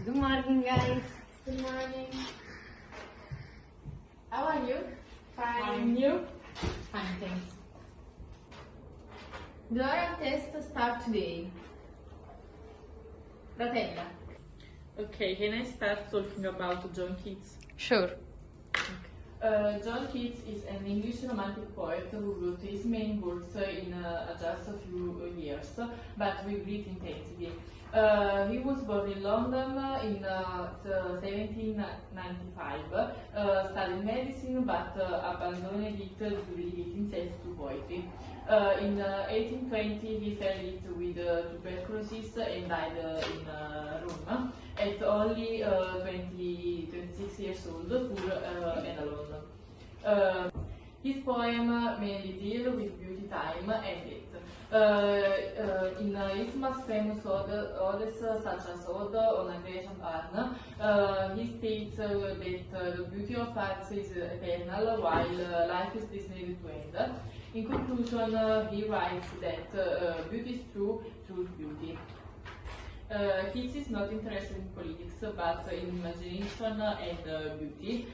Good morning, guys. Good morning. How are you? Fine. You? Fine, thanks. The oral test start today. Ratella. Okay, can I start talking about John Keats? Sure. John Keats is an English romantic poet who wrote his main works in just a few years, but with great intensity. He was born in London in 1795, studied medicine but abandoned it to dedicate himself to poetry. In 1820 he fell ill with tuberculosis and died in Rome at only 26 years old, poor and alone. His poem mainly deal with beauty, time, and death. In his most famous odes, such as Ode on a Grecian Barn, he states that the beauty of art is eternal, while life is destined to end. In conclusion, he writes that beauty is true, truth beauty. Keats is not interested in politics, but in imagination and beauty.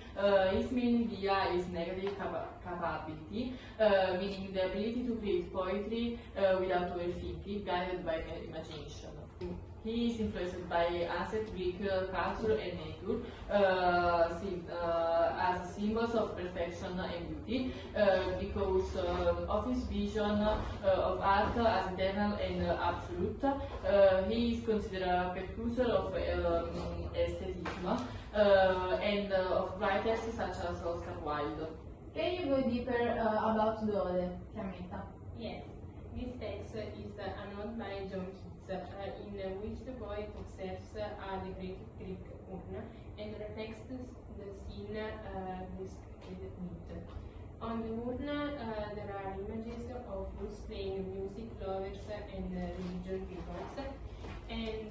His main idea is negative capability, meaning the ability to create poetry without overthinking, guided by imagination. He is influenced by ancient Greek culture and nature as symbols of perfection and beauty, because of his vision of art as eternal and absolute. He is considered a precursor of aesthetism and of writers such as Oscar Wilde. Can you go deeper about the Ode, Chiametta? Yes, this text is an ode by John Keats, in which the poet observes the great Greek urn and reflects the scene described. On the urn there are images of youths playing music, lovers and religious peoples, and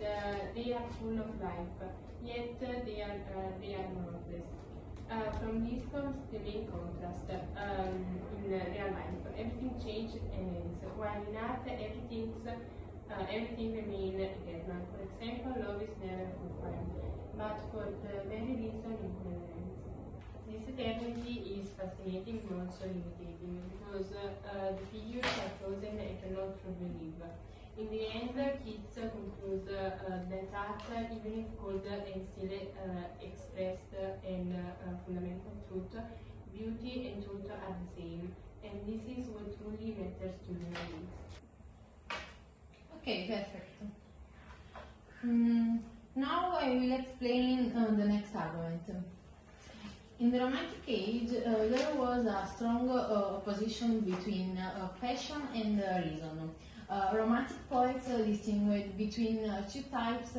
they are full of life, yet they are mournless. From this comes the main contrast. In real life, everything changes and ends, while in art everything remains eternal. For example, love is never fulfilled, but for the very reason it never ends. This eternity is fascinating but also irritating, because the figures are frozen and cannot truly live. In the end, Keats concludes that art, even if cold and still expressed and fundamental truth, beauty and truth are the same, and this is what truly matters to human beings. Okay, perfect. Now I will explain the next argument. In the Romantic Age, there was a strong opposition between passion and reason. Romantic poets distinguished between two types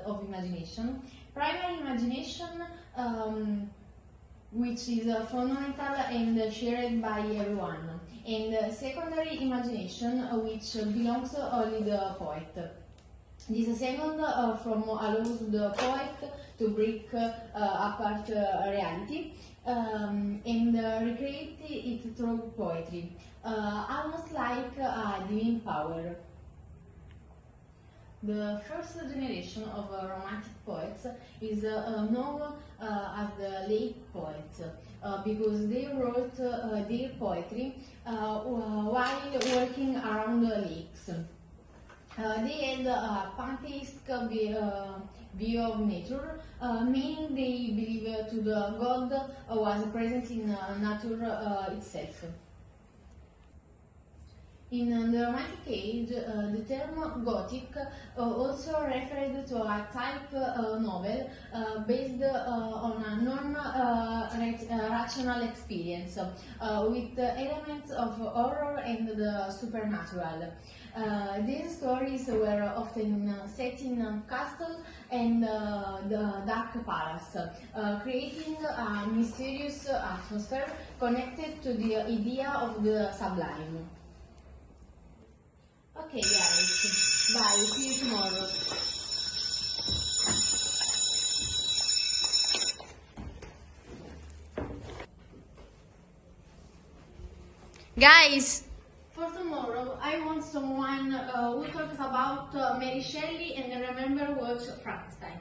of imagination. Primary imagination, which is fundamental and shared by everyone, and secondary imagination, which belongs only to the poet. This second form allows the poet to break apart reality and recreate it through poetry, almost like a divine power. The first generation of Romantic poets is known as the lake poets because they wrote their poetry while working around the lakes. They had a pantheistic view of nature, meaning they believed to the God was present in nature itself. In the Romantic Age, the term Gothic also referred to a type novel based on a non-rational experience, with elements of horror and the supernatural. These stories were often set in castles and the dark palace, creating a mysterious atmosphere connected to the idea of the sublime. Okay guys, bye, see you tomorrow. Guys, For tomorrow, I want someone who talks about Mary Shelley and remember watch Frankenstein.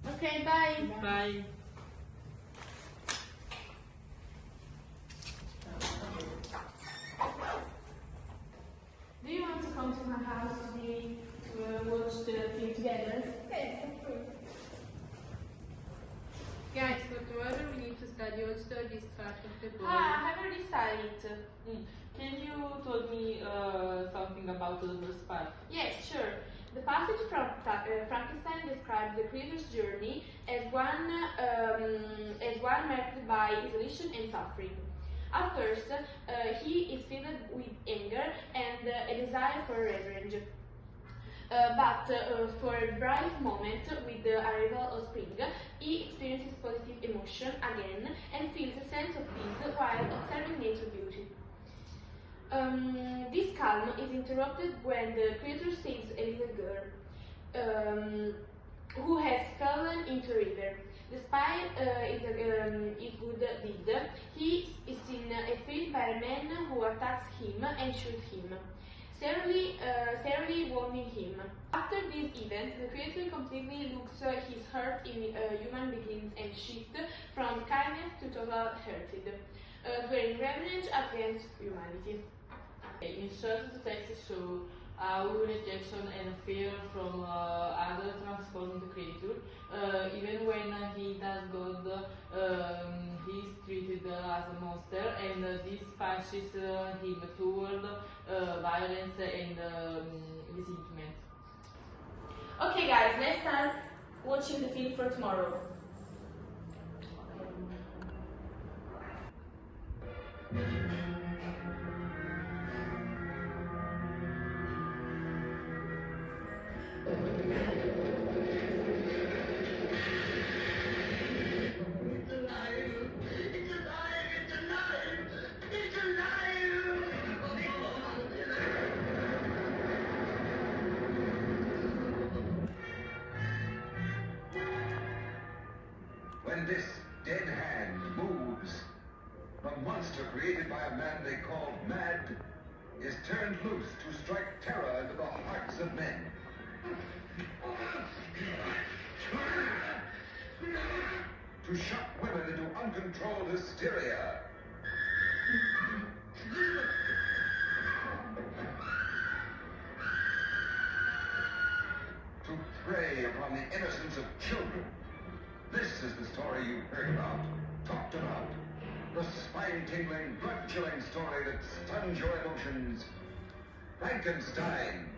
Okay, bye. Bye. Do you want to come to my house today to watch the film together? Yes, of course. Guys, for tomorrow we need to study also this part of the book. I have already studied it. Can you tell me something about the first part? Yes, sure. The passage from Frankenstein describes the creator's journey as one marked by isolation and suffering. At first, he is filled with anger and a desire for revenge. But for a brief moment, with the arrival of spring, he experiences positive emotion again and feels a sense of peace while observing nature beauty. This calm is interrupted when the creator saves a little girl who has fallen into a river. Despite his good deed, he is seen afraid by a man who attacks him and shoots him, severely wounding him. After this event, the creator completely looks his heart in human beings and shifts from kindness to total hatred, swearing revenge against humanity. In short, the text shows how rejection and fear from others transform the creature. Even when he does good, he is treated as a monster, and this pushes him toward violence and resentment. Okay guys, let's start watching the film for tomorrow. When this dead hand moves, the monster created by a man they called Mad is turned loose to strike terror into the hearts of men. To shock women into uncontrolled hysteria. To prey upon the innocence of children. This is the story you've heard about, talked about. The spine-tingling, blood-chilling story that stuns your emotions. Frankenstein.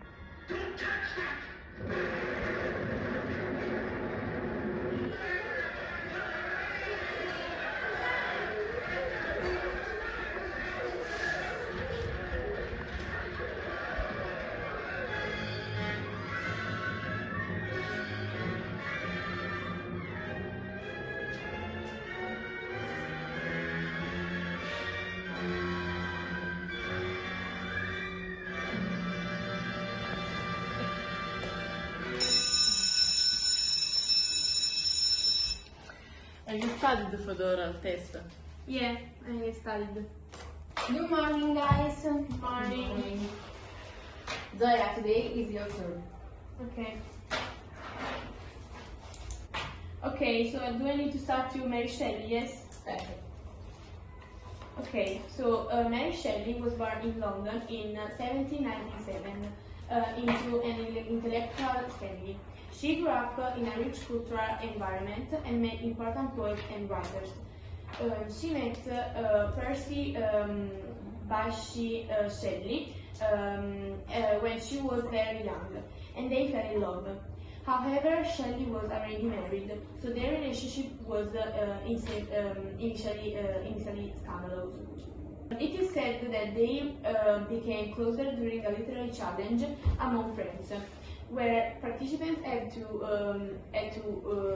Don't touch that! Have you studied for the oral test? Yeah, I studied. Good morning, guys. Morning. Zoya, today is your turn. Okay. Okay, so do I need to start you Mary Shelley, yes? Perfect. Okay, so Mary Shelley was born in London in 1797 into an intellectual family. She grew up in a rich cultural environment and met important poets and writers. She met Percy Bysshe Shelley when she was very young, and they fell in love. However, Shelley was already married, so their relationship was initially scandalous. It is said that they became closer during a literary challenge among friends, where participants had to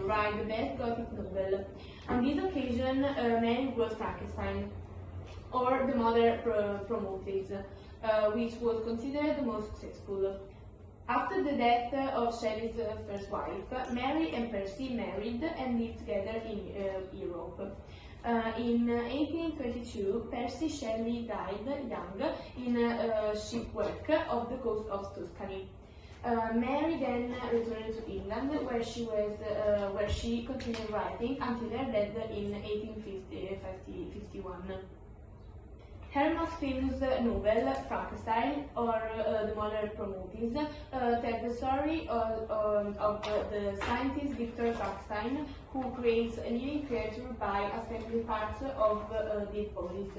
write the best Gothic novel. On this occasion, Mary wrote Frankenstein, or the Mother Prometheus, which was considered the most successful. After the death of Shelley's first wife, Mary and Percy married and lived together in Europe. In 1822, Percy Shelley died young in a shipwreck off the coast of Tuscany. Mary then returned to England, where she continued writing until her death in 1851. Her most famous novel, Frankenstein, or The Mother Prometheus, tells the story of the scientist Victor Frankenstein, who creates a living creature by assembling parts of dead bodies.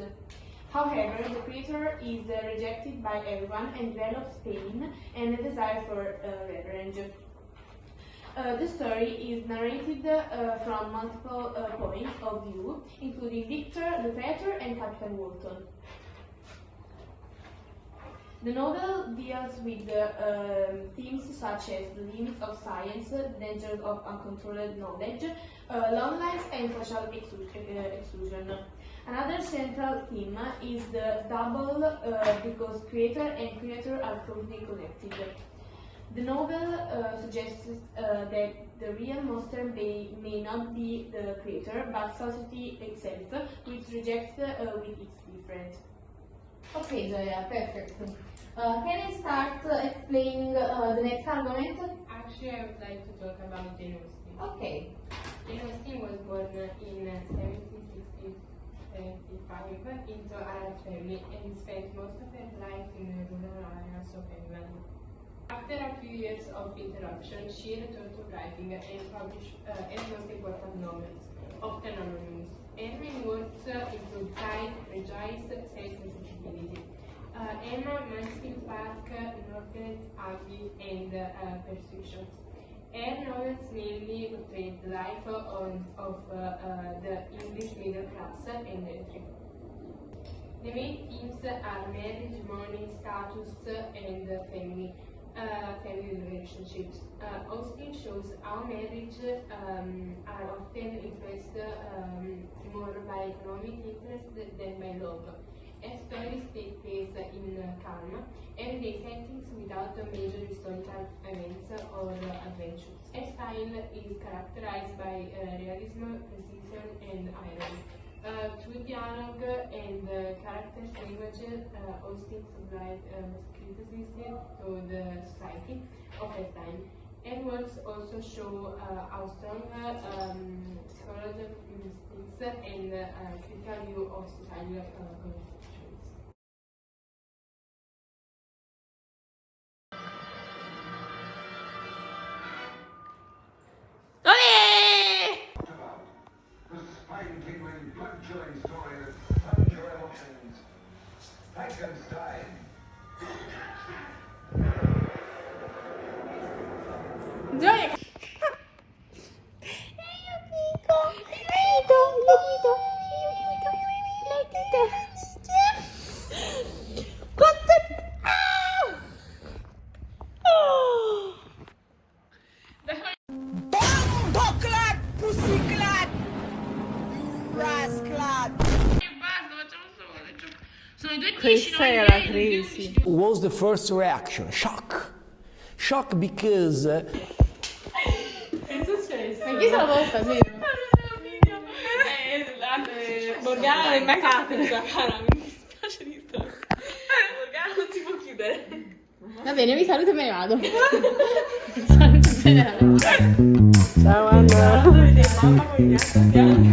However, the creature is rejected by everyone and develops pain and a desire for revenge. The story is narrated from multiple points of view, including Victor, the creator, and Captain Walton. The novel deals with themes such as the limits of science, the dangers of uncontrolled knowledge, long lives, and social exclusion. Another central theme is the double, because creator and creator are closely connected. The novel suggests that the real monster may not be the creator, but society itself, which rejects with its different. Okay, Gioia, perfect. Can I start explaining the next argument? Actually, I would like to talk about Jane Austen. Okay. Jane Austen was born in 1765 into a Arab family and spent most of her life in the rural areas of England. After a few years of interruption, she returned to writing and published her most important novels, often anonymous. Her main works include Pride, Prejudice, Self-Sensibility, Emma, Mansfield Park, Northanger Abbey, and Persuasions. Her novels mainly portray the life of the English middle class and gentry. The main themes are marriage, money, status, and family relationships. Austen shows how marriage are often influenced more by economic interest than by love. Her stories take place in calm, everyday settings without major historical events or adventures. Her style is characterized by realism, precision, and irony. Through dialogue and characters' language, Austen supplied criticism to the society of her time. Her works also show how strong psychological instincts and critical view of societal conditions. The spine-tingling, blood-chilling story that stuns your emotions. Frankenstein. Gioia! Bomboclat, pussyclat, rasclat. Sono i due Questa è la crisi. Was the first reaction? Shock. Shock because Che è successo? Anch'io sono volta, sì. Morgana non è mai cattedra, cara, mi dispiace di tutto. Morgana non si può chiudere. Va bene, vi saluto e me ne vado. Saluto generale. Ciao Anna. Vedi mamma con gli altri.